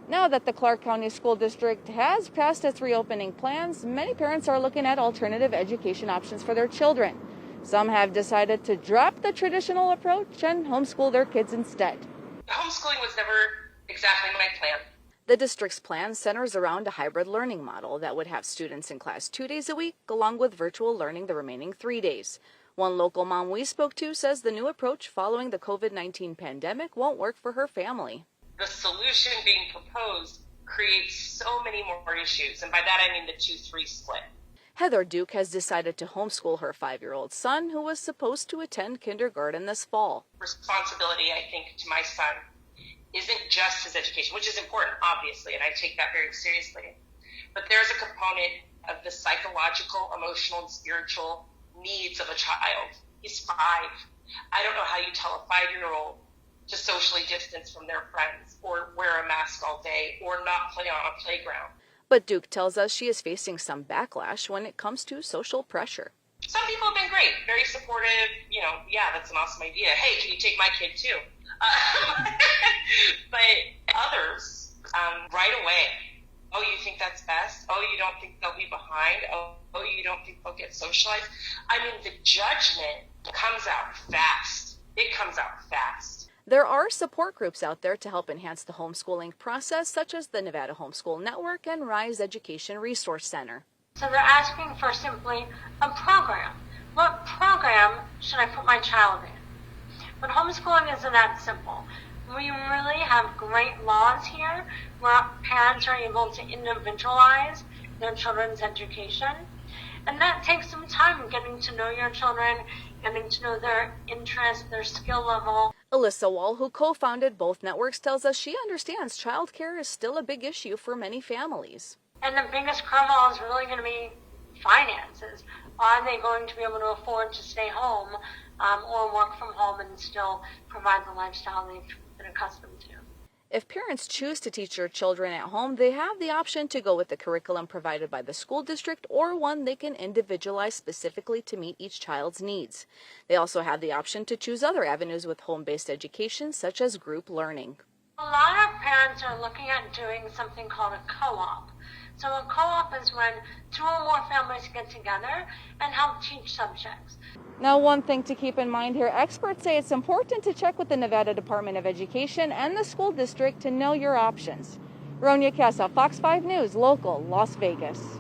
Now that the Clark County School District has passed its reopening plans, many parents are looking at alternative education options for their children. Some have decided to drop the traditional approach and homeschool their kids instead. Homeschooling was never exactly my plan. The district's plan centers around a hybrid learning model that would have students in class 2 days a week, along with virtual learning the remaining 3 days. One local mom we spoke to says the new approach following the COVID-19 pandemic won't work for her family. The solution being proposed creates so many more issues, and by that I mean the 2-3 split. Heather Duke has decided to homeschool her 5-year-old son, who was supposed to attend kindergarten this fall. Responsibility, I think, to my son isn't just his education, which is important, obviously, and I take that very seriously. But there's a component of the psychological, emotional, and spiritual needs of a child. He's 5. I don't know how you tell a 5-year-old to socially distance from their friends or wear a mask all day or not play on a playground. But Duke tells us she is facing some backlash when it comes to social pressure. Some people have been great, very supportive, yeah, that's an awesome idea. Hey, can you take my kid too? But others, right away, oh, you think that's best? Oh, you don't think they'll be behind? Oh, you don't think they'll get socialized? I mean, the judgment comes out fast. It comes out fast. There are support groups out there to help enhance the homeschooling process, such as the Nevada Homeschool Network and Rise Education Resource Center. So they're asking for simply a program. What program should I put my child in? But homeschooling isn't that simple. We really have great laws here where parents are able to individualize their children's education. And that takes some time, getting to know your children, getting to know their interests, their skill level. Alyssa Wall, who co-founded both networks, tells us she understands childcare is still a big issue for many families. And the biggest curveball is really going to be finances. Are they going to be able to afford to stay home or work from home and still provide the lifestyle they've been accustomed to? If parents choose to teach their children at home, they have the option to go with the curriculum provided by the school district or one they can individualize specifically to meet each child's needs. They also have the option to choose other avenues with home-based education, such as group learning. A lot of parents are looking at doing something called a co-op. So a co-op is when 2 or more families get together and help teach subjects. Now, one thing to keep in mind here, experts say it's important to check with the Nevada Department of Education and the school district to know your options. Ronia, Kassa, Fox 5 News, local, Las Vegas.